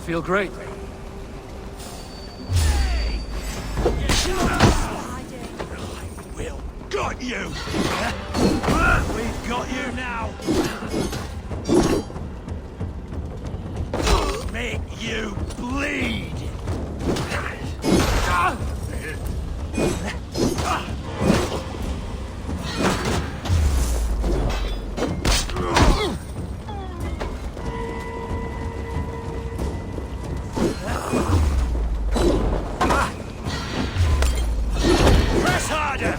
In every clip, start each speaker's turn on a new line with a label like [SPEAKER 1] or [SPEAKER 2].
[SPEAKER 1] feel great.
[SPEAKER 2] Will got you! We've got you now! Make you bleed! Press harder!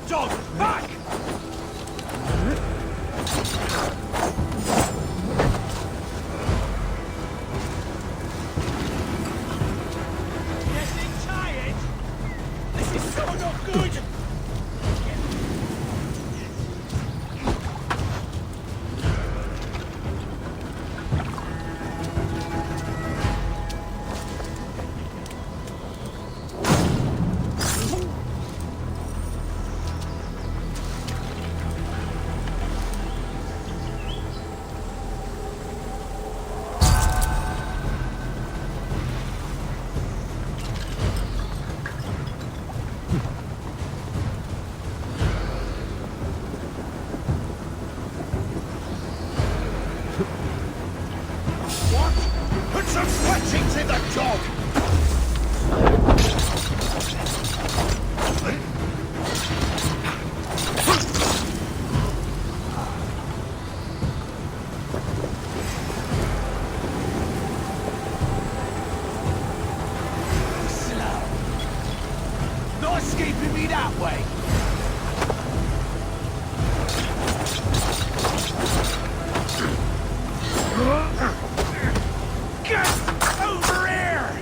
[SPEAKER 2] Dog, back! Getting tired? This is so not good! Put some scratchings in the dog! Slow. Not escaping me that way! Get over here!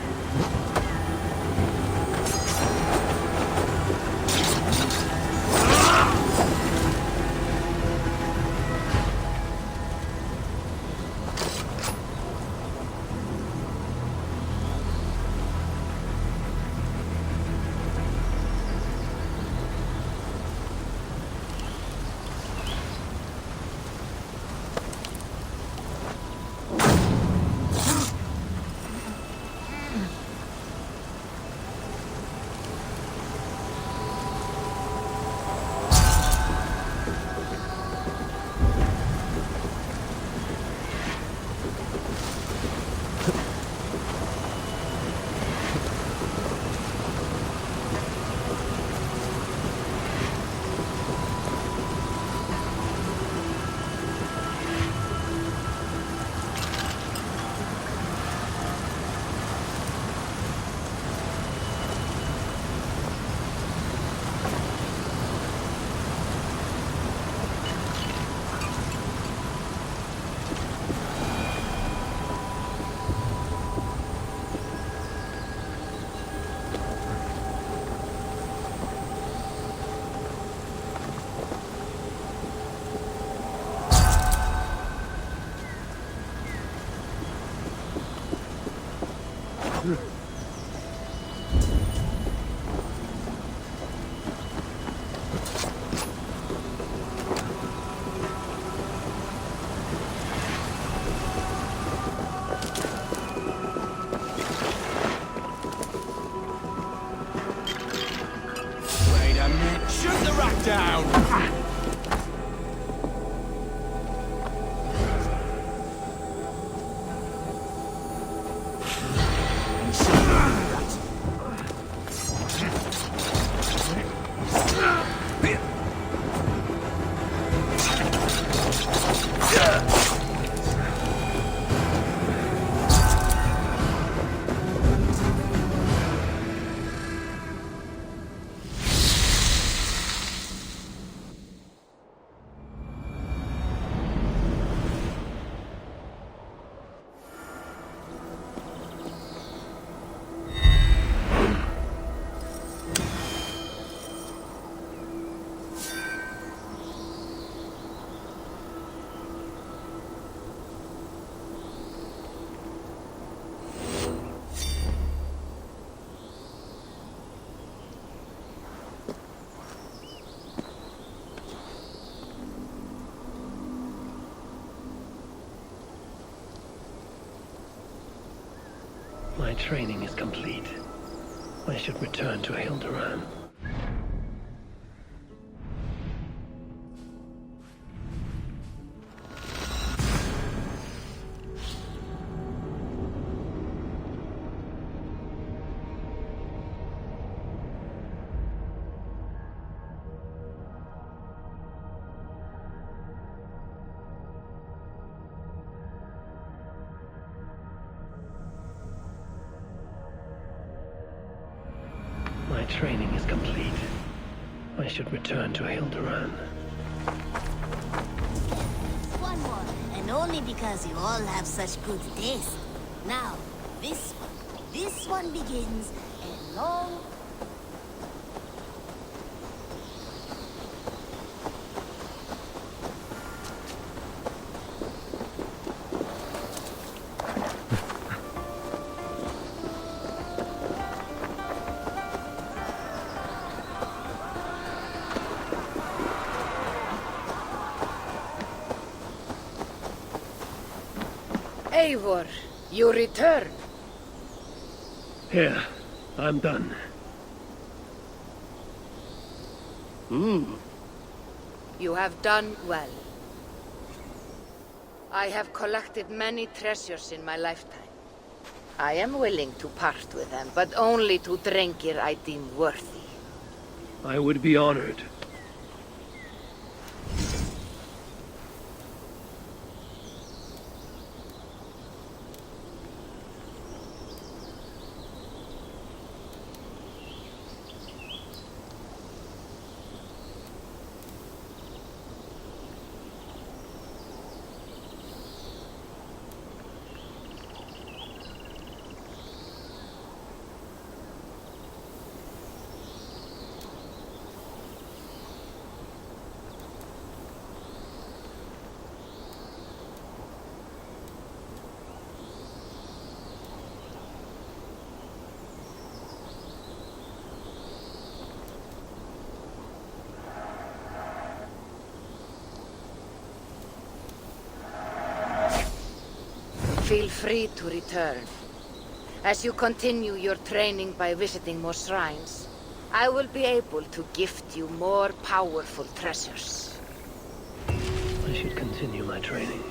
[SPEAKER 2] Wait a minute, shoot the rat down!
[SPEAKER 1] My training is complete. I should return to Hilderan. My training is complete. I should return to Hilderan.
[SPEAKER 3] One more, and only because you all have such good taste. Now, this one. This one begins a long...
[SPEAKER 4] Eivor, you return.
[SPEAKER 1] Here, I'm done.
[SPEAKER 4] You have done well. I have collected many treasures in my lifetime. I am willing to part with them, but only to Drengir I deem worthy.
[SPEAKER 1] I would be honored.
[SPEAKER 4] Feel free to return. As you continue your training by visiting more shrines, I will be able to gift you more powerful treasures.
[SPEAKER 1] I should continue my training.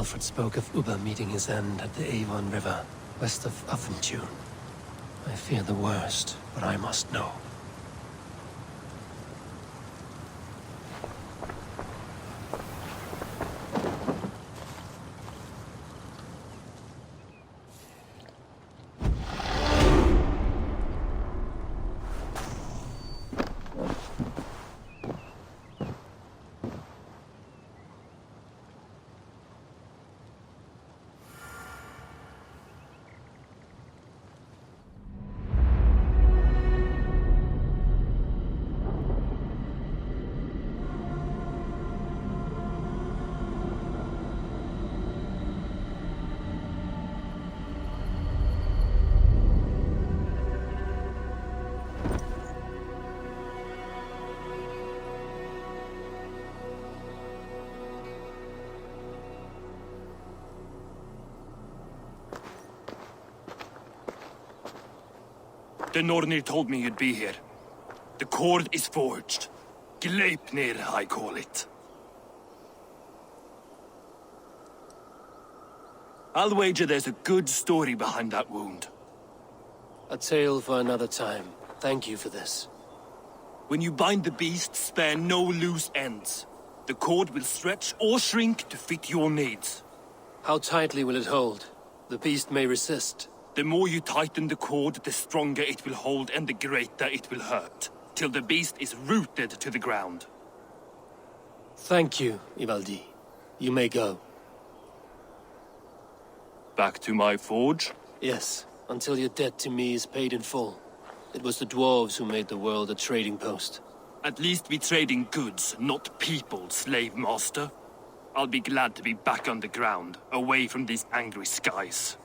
[SPEAKER 1] Alfred spoke of Uber meeting his end at the Avon River, west of Affentune. I fear the worst, but I must know.
[SPEAKER 2] The Nornir told me you'd be here. The cord is forged. Gleipnir, I call it. I'll wager there's a good story behind that wound.
[SPEAKER 1] A tale for another time. Thank you for this.
[SPEAKER 2] When you bind the beast, spare no loose ends. The cord will stretch or shrink to fit your needs.
[SPEAKER 1] How tightly will it hold? The beast may resist.
[SPEAKER 2] The more you tighten the cord, the stronger it will hold and the greater it will hurt, till the beast is rooted to the ground.
[SPEAKER 1] Thank you, Ivaldi. You may go.
[SPEAKER 2] Back to my forge?
[SPEAKER 1] Yes, until your debt to me is paid in full. It was the dwarves who made the world a trading post.
[SPEAKER 2] At least we trade in goods, not people, slave master. I'll be glad to be back on the ground, away from these angry skies.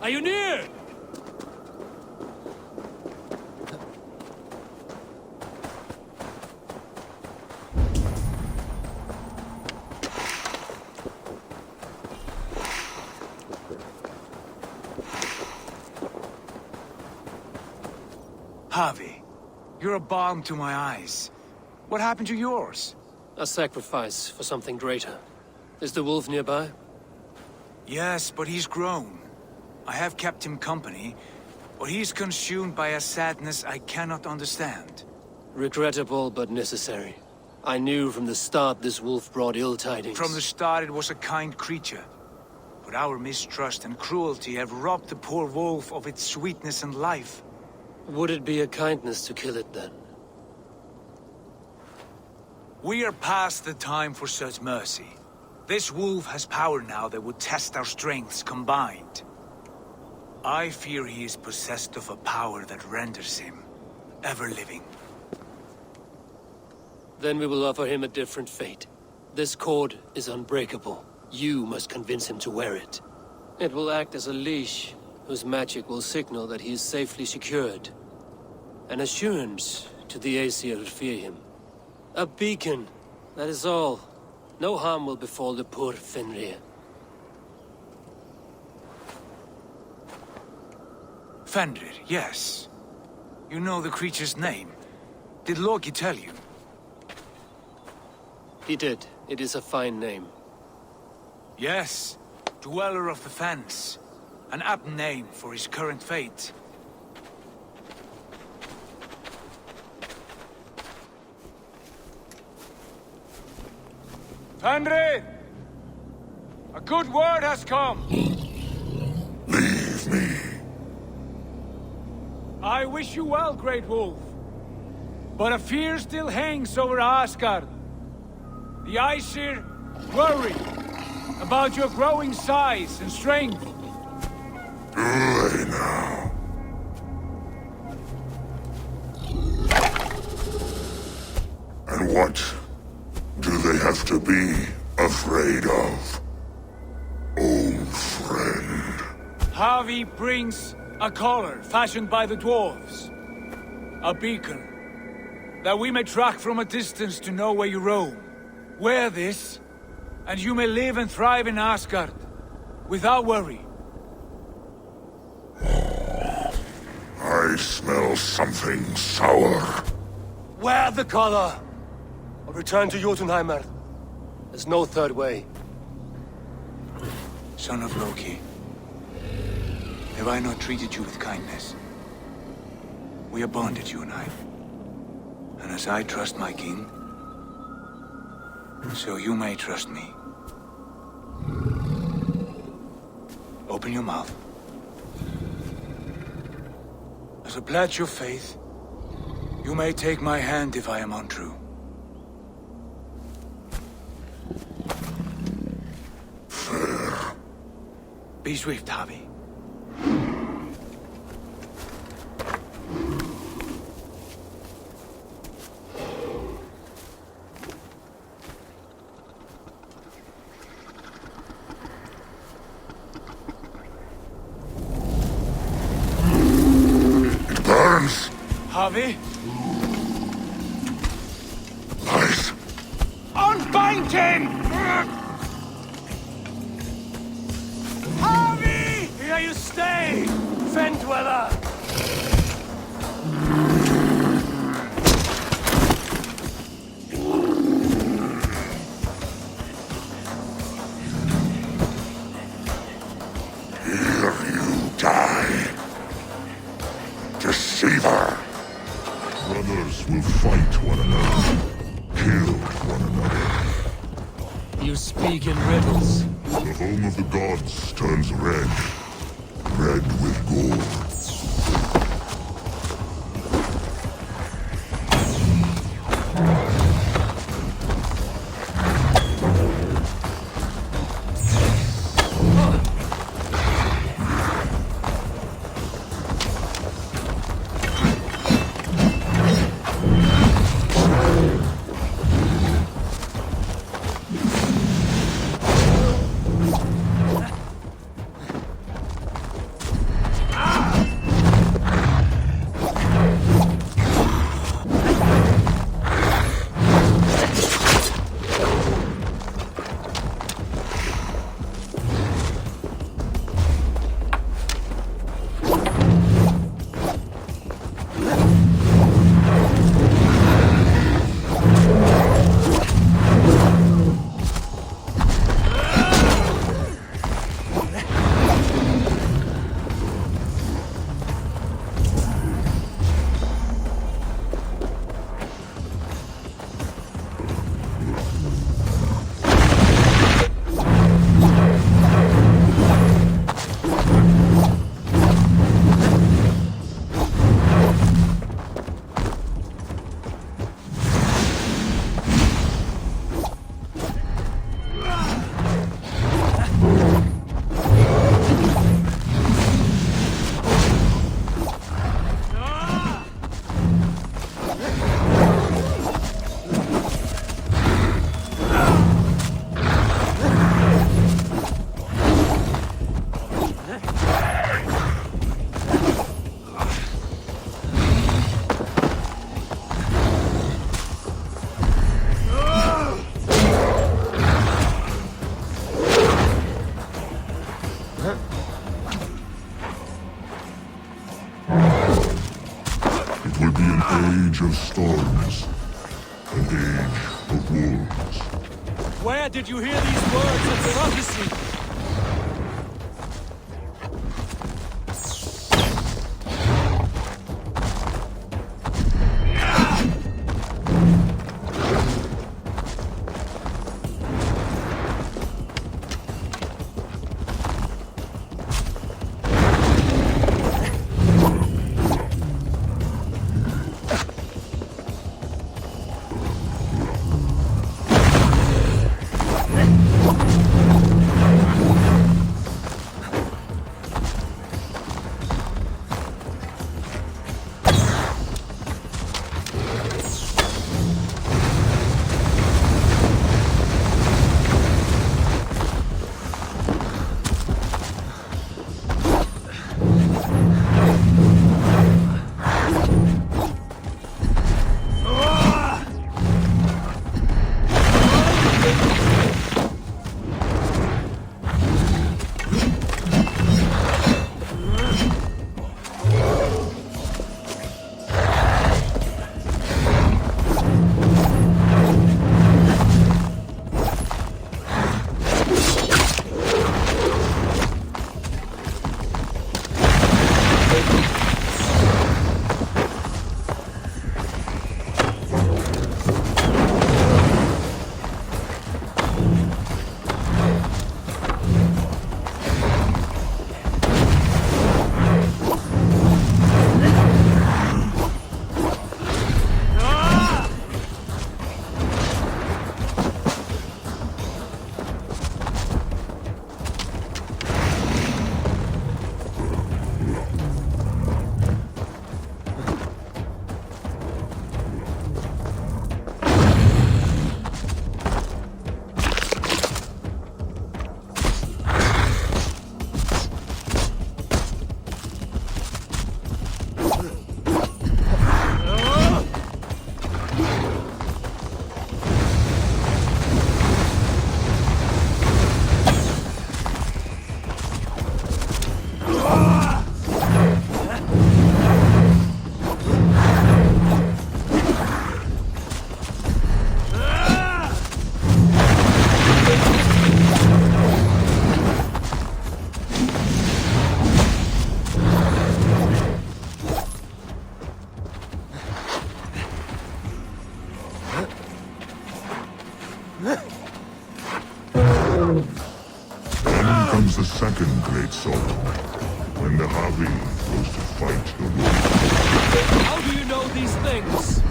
[SPEAKER 1] Are you near?
[SPEAKER 5] Javi, you're a balm to my eyes. What happened to yours?
[SPEAKER 1] A sacrifice for something greater. Is the wolf nearby?
[SPEAKER 5] Yes, but he's grown. I have kept him company, but he's consumed by a sadness I cannot understand.
[SPEAKER 1] Regrettable, but necessary. I knew from the start this wolf brought ill tidings.
[SPEAKER 5] From the start it was a kind creature. But our mistrust and cruelty have robbed the poor wolf of its sweetness and life.
[SPEAKER 1] Would it be a kindness to kill it, then?
[SPEAKER 5] We are past the time for such mercy. This wolf has power now that would test our strengths combined. I fear he is possessed of a power that renders him ever-living.
[SPEAKER 1] Then we will offer him a different fate. This cord is unbreakable. You must convince him to wear it. It will act as a leash, whose magic will signal that he is safely secured. An assurance to the Aesir who fear him. A beacon, that is all. No harm will befall the poor Fenrir.
[SPEAKER 5] Fenrir, yes. You know the creature's name. Did Loki tell you?
[SPEAKER 1] He did. It is a fine name.
[SPEAKER 5] Yes. Dweller of the Fens. An apt name for his current fate. Fenrir! A good word has come!
[SPEAKER 6] Leave me.
[SPEAKER 5] I wish you well, Great Wolf. But a fear still hangs over Asgard. The Aesir worry about your growing size and strength.
[SPEAKER 6] Do they now? And what do they have to be afraid of? Old friend.
[SPEAKER 5] Javi brings a collar fashioned by the dwarves. A beacon. That we may track from a distance to know where you roam. Wear this, and you may live and thrive in Asgard. Without worry.
[SPEAKER 6] I smell something sour.
[SPEAKER 1] Wear the collar! Or return to Jotunheimer. There's no third way.
[SPEAKER 5] Son of Loki. Have I not treated you with kindness? We are bonded, you and I. And as I trust my king, so you may trust me. Open your mouth. As a pledge of faith, you may take my hand if I am untrue.
[SPEAKER 6] Fair.
[SPEAKER 5] Be swift, Javi.
[SPEAKER 6] It burns.
[SPEAKER 5] Javi,
[SPEAKER 6] Lies.
[SPEAKER 5] unbind him! Javi!
[SPEAKER 1] Here you stay, Fen Dweller!
[SPEAKER 6] Here you die. Deceiver. Brothers will fight one another. Kill one another.
[SPEAKER 1] You speak in riddles.
[SPEAKER 6] The home of the gods turns red. Red with gore. be an age of storms, an age of wolves.
[SPEAKER 5] Where did you hear these words of prophecy?
[SPEAKER 6] Then comes the second great sorrow, when the Havi goes to fight the wolf.
[SPEAKER 1] How do you know these things?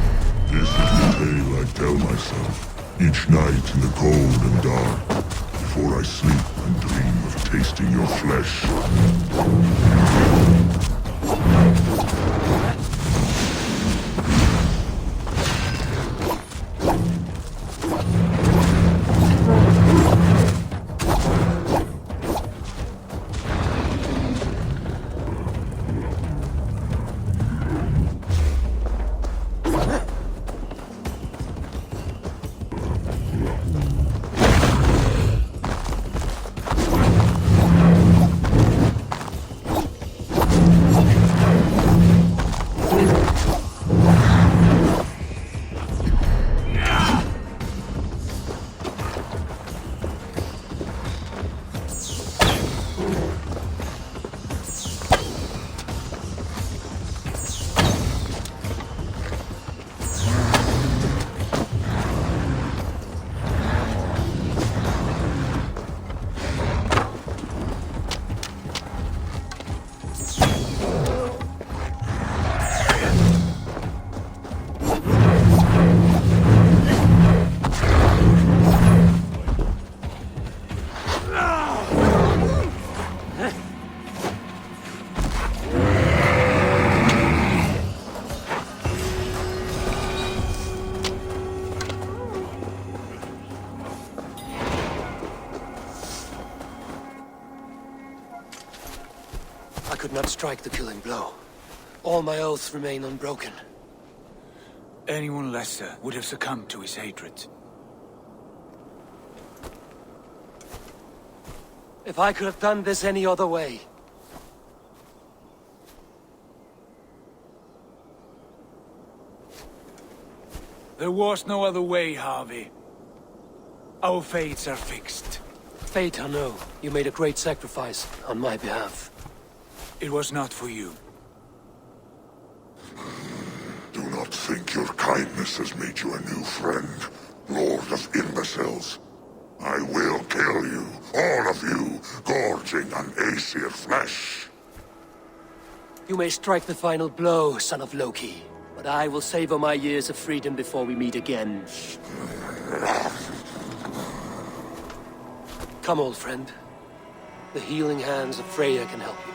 [SPEAKER 6] This is the tale I tell myself, each night in the cold and dark, before I sleep and dream of tasting your flesh.
[SPEAKER 1] I could not strike the killing blow. All my oaths remain unbroken.
[SPEAKER 5] Anyone lesser would have succumbed to his hatred.
[SPEAKER 1] If I could have done this any other way,
[SPEAKER 5] There was no other way, Harvey. Our fates are fixed.
[SPEAKER 1] Fate, I know. You made a great sacrifice on my behalf.
[SPEAKER 5] It was not for you.
[SPEAKER 6] Do not think your kindness has made you a new friend, Lord of Imbeciles. I will kill you, all of you, gorging on Aesir flesh.
[SPEAKER 1] You may strike the final blow, son of Loki, but I will savor my years of freedom before we meet again. Come, old friend. The healing hands of Freya can help you.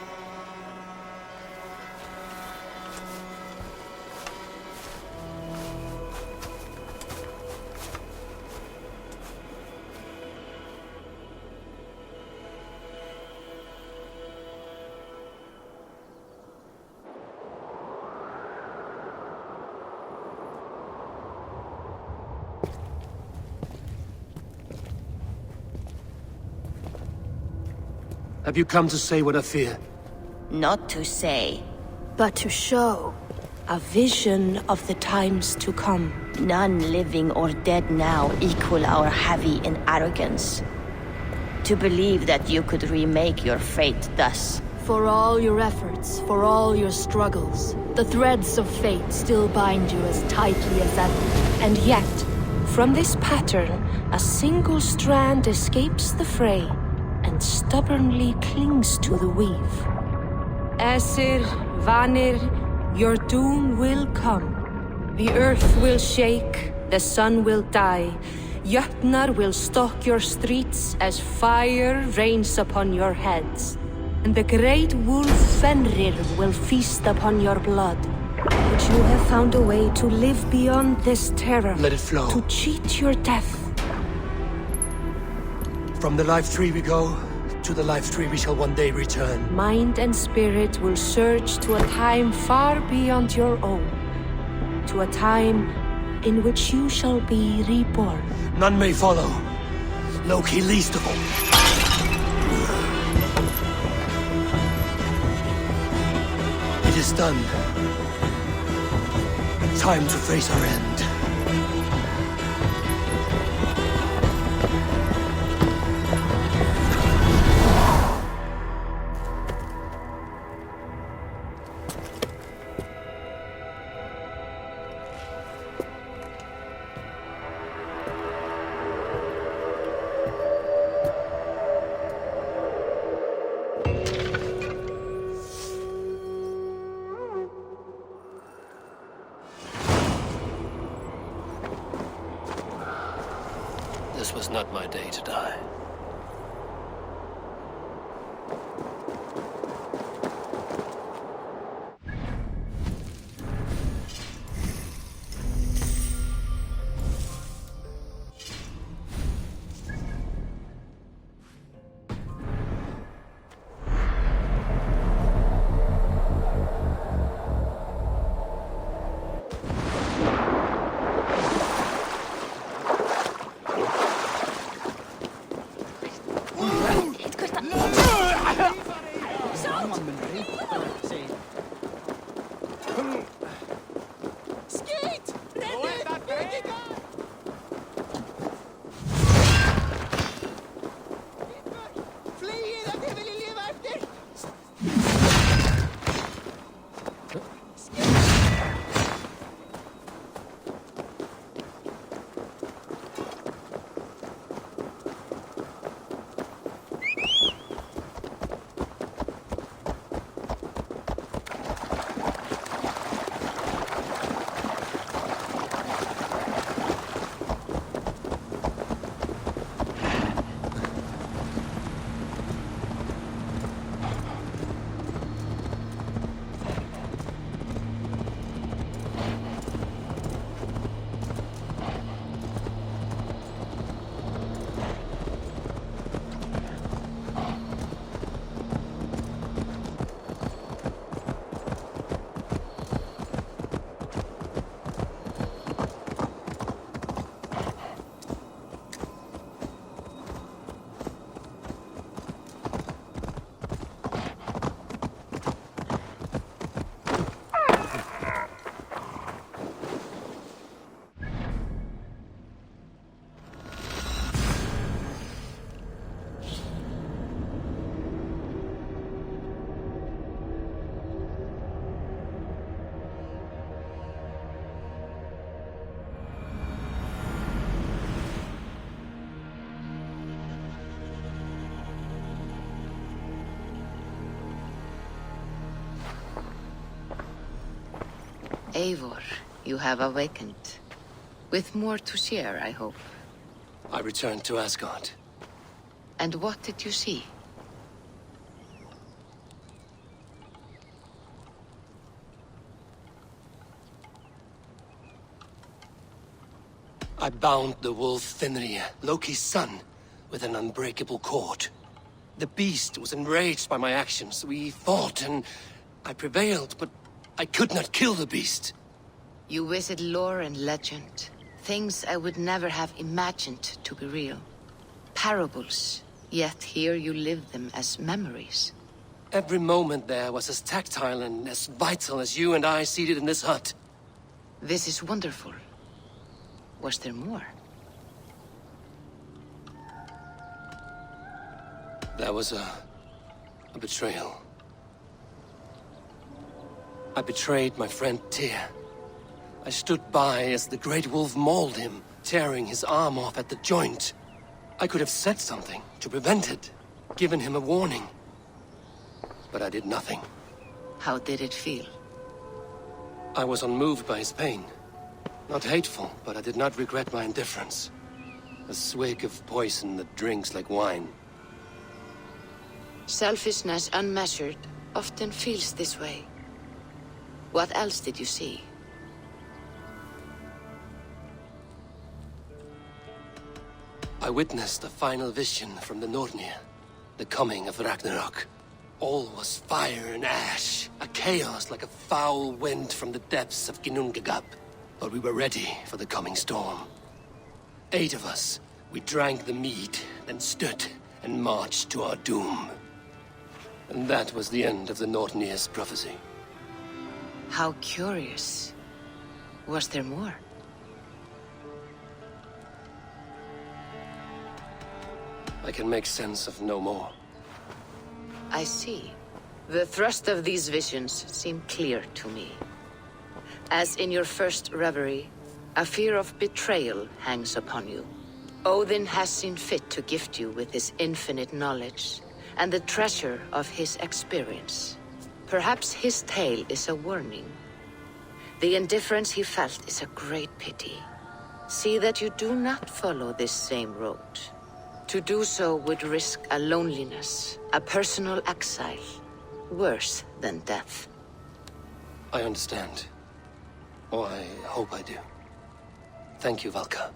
[SPEAKER 1] Have you come to say what I fear?
[SPEAKER 3] Not to say.
[SPEAKER 7] but to show a vision of the times to come.
[SPEAKER 3] None living or dead now equal our heavy in arrogance. To believe that you could remake your fate thus.
[SPEAKER 7] For all your efforts, for all your struggles, the threads of fate still bind you as tightly as ever. And yet, from this pattern, a single strand escapes the fray and stubbornly clings to the weave. Aesir, Vanir, your doom will come. The earth will shake, the sun will die. Jötnar will stalk your streets as fire rains upon your heads. And the great wolf Fenrir will feast upon your blood. But you have found a way to live beyond this terror.
[SPEAKER 1] Let it flow.
[SPEAKER 7] To cheat your death.
[SPEAKER 1] From the life tree we go, to the life tree we shall one day return.
[SPEAKER 7] Mind and spirit will surge to a time far beyond your own. To a time in which you shall be reborn.
[SPEAKER 1] None may follow. Loki least of all. It is done. Time to face our end. This was not my day to die.
[SPEAKER 4] Eivor, you have awakened. With more to share, I hope.
[SPEAKER 1] I returned to Asgard.
[SPEAKER 4] And what did you see?
[SPEAKER 1] I bound the wolf Fenrir, Loki's son, with an unbreakable cord. The beast was enraged by my actions. We fought, and I prevailed, but I could not kill the beast.
[SPEAKER 4] You visit lore and legend. Things I would never have imagined to be real. Parables, yet here you live them as memories.
[SPEAKER 1] Every moment there was as tactile and as vital as you and I seated in this hut.
[SPEAKER 4] This is wonderful. Was there more?
[SPEAKER 1] There was a betrayal. I betrayed my friend Tyr. I stood by as the great wolf mauled him, tearing his arm off at the joint. I could have said something to prevent it, given him a warning. But I did nothing.
[SPEAKER 4] How did it feel?
[SPEAKER 1] I was unmoved by his pain. Not hateful, but I did not regret my indifference. A swig of poison that drinks like wine.
[SPEAKER 4] Selfishness unmeasured often feels this way. What else did you see?
[SPEAKER 1] I witnessed the final vision from the Nornir, the coming of Ragnarok. All was fire and ash, a chaos like a foul wind from the depths of Ginnungagap. But we were ready for the coming storm. 8 of us, we drank the mead, then stood and marched to our doom. And that was the end of the Nornir's prophecy.
[SPEAKER 4] How curious. Was there more?
[SPEAKER 1] I can make sense of no more.
[SPEAKER 4] I see. The thrust of these visions seem clear to me. As in your first reverie, a fear of betrayal hangs upon you. Odin has seen fit to gift you with his infinite knowledge, and the treasure of his experience. Perhaps his tale is a warning. The indifference he felt is a great pity. See that you do not follow this same road. To do so would risk a loneliness, a personal exile, worse than death.
[SPEAKER 1] I understand. Or I hope I do. Thank you, Valka.